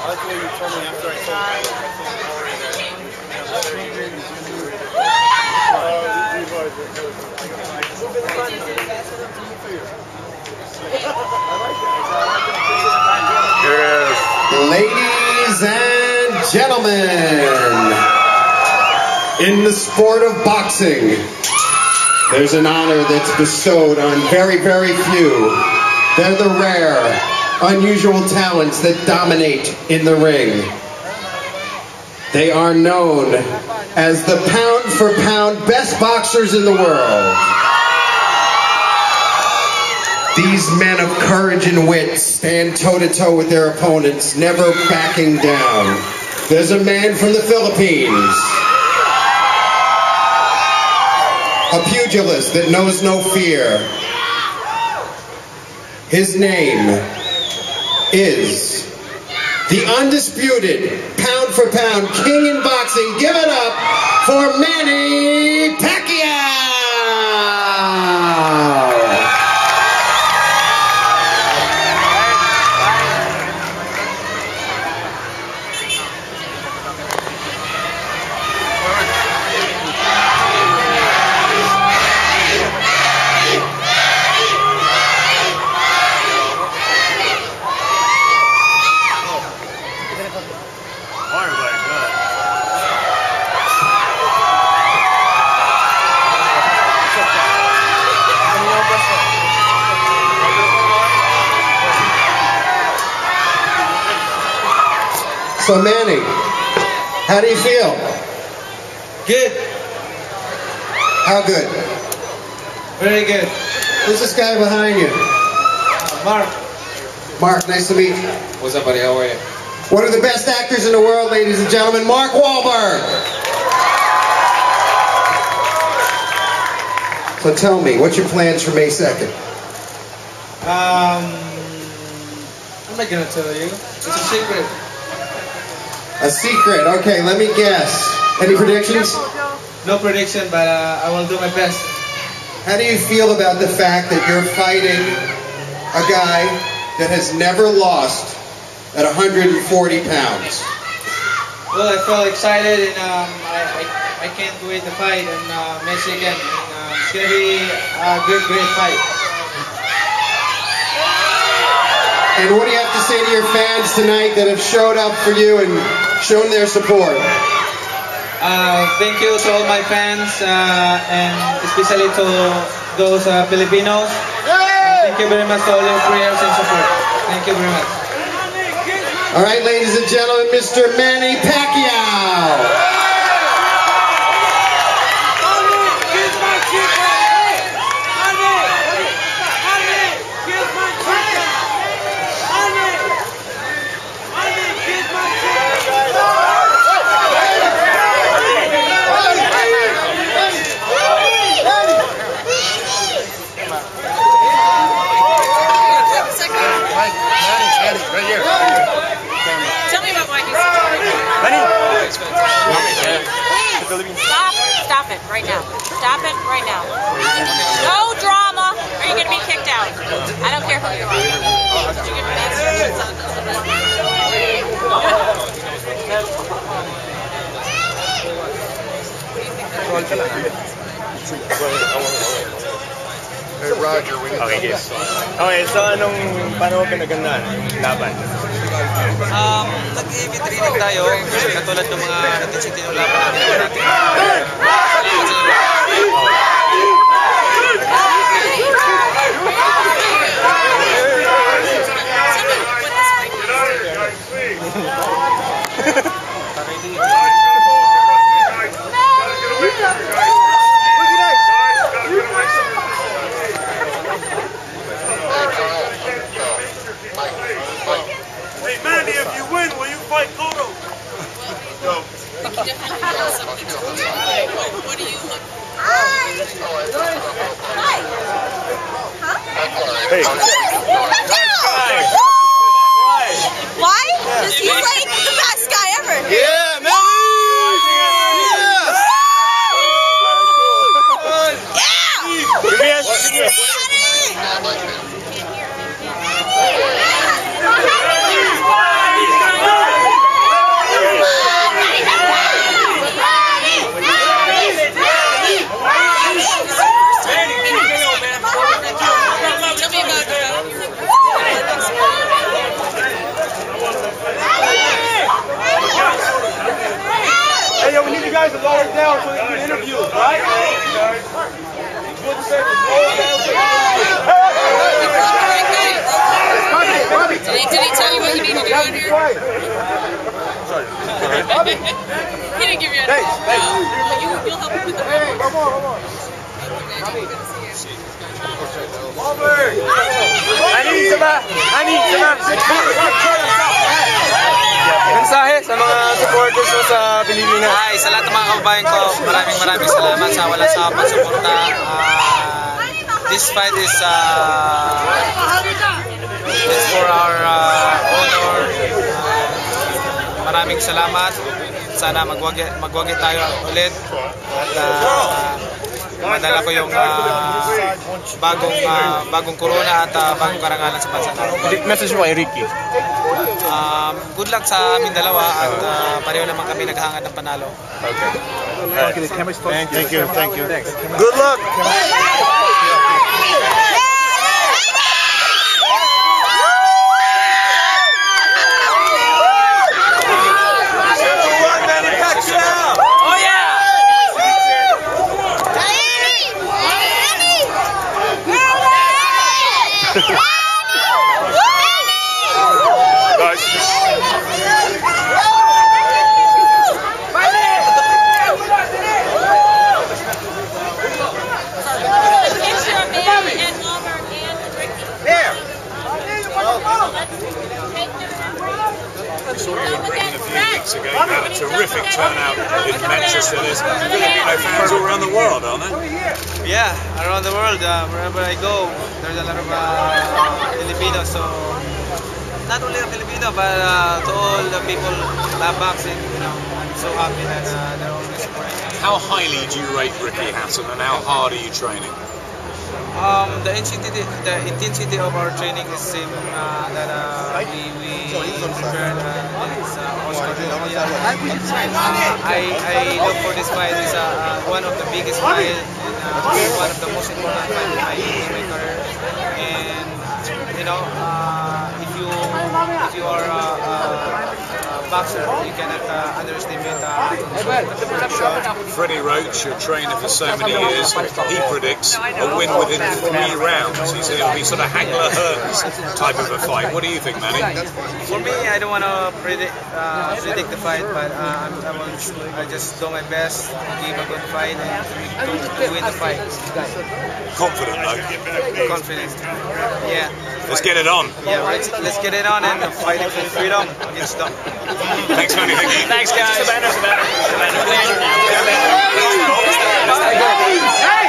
like the way you told me after I told Ladies and gentlemen, in the sport of boxing, there's an honor that's bestowed on very, very few. They're the rare, unusual talents that dominate in the ring. They are known as the pound-for-pound best boxers in the world. These men of courage and wit stand toe-to-toe with their opponents, never backing down. There's a man from the Philippines, a pugilist that knows no fear. His name is the undisputed pound-for-pound king in boxing. Give it up for Manny Pacquiao! So Manny, how do you feel? Good. How good? Very good. Who's this guy behind you? Mark. Mark, nice to meet you. What's up, buddy? How are you? One of the best actors in the world, ladies and gentlemen, Mark Wahlberg. So tell me, what's your plans for May 2nd? I'm not gonna tell you. It's a secret. A secret. Okay, let me guess. Any predictions? No prediction, but I will do my best. How do you feel about the fact that you're fighting a guy that has never lost at 140 pounds? Well, I feel excited, and I can't wait to fight in Michigan. And, it's gonna be a great fight. And what do you have to say to your fans tonight that have showed up for you and shown their support? Thank you to all my fans, and especially to those Filipinos. Thank you very much for all your prayers and support. Thank you very much. All right, ladies and gentlemen, Mr. Manny Pacquiao. Tell me about why he's Stop it right now. Stop it right now. No drama or you're going to be kicked out. I don't care who you are. Did you give me instructions on Hey Roger, we need okay, yes. Okay, so paano pinagandaan yung laban? Nag-event training tayo, katulad ng mga natin yung laban natin. Hey Manny, if you win, will you fight Cotto? Well, you definitely know something. What do you look for? Hi! Hey. Why? Because he's like the best guy ever. Yeah, Manny! Yeah! guys are lowered down so you can interview, right? What you say? Did he tell you what you need to do in here? Sorry. He didn't give you an You'll help him with the Mensahe sa mga supporters mo sa Pilipinas. Hi, sa lahat ng mga kababayan ko, maraming salamat sa walang sawang pagsuporta. This fight is it's for our honor. Maraming salamat. Sana magwagi tayo ulit. At madala ko yung bagong corona at bagong karangalan sa bansa natin. Message mo kay Ricky. Good luck sa amin dalawa at pareho naman kami naghahangad ng panalo. Okay. Thank you. Good luck. Ago, you had a terrific turnout in Manchester. There's Filipino fans all around the world, aren't there? Yeah, around the world, wherever I go, there's a lot of Filipinos. So not only a Filipino, but to all the people that boxing, I'm so happy that they're always supporting us. How highly do you rate Ricky Hatton, and how hard are you training? The intensity of our training is same that we prepared Oscar de la Hoya. I look for this fight as one of the biggest fights and one of the most important fights that I did in my career. And if you are a boxer, you cannot underestimate Freddie Roach, your trainer for so many years, he predicts a win within 3 rounds. He said it'll be sort of Hagler-Hearns type of a fight. What do you think, Manny? For me, I don't want to predict the fight, but I just do my best to give a good fight and to win the fight. Confident, though? Confident. Yeah. Let's get it on. Yeah, let's get it on and fight for freedom against them. Thanks, Manny. Thanks, guys. Hey!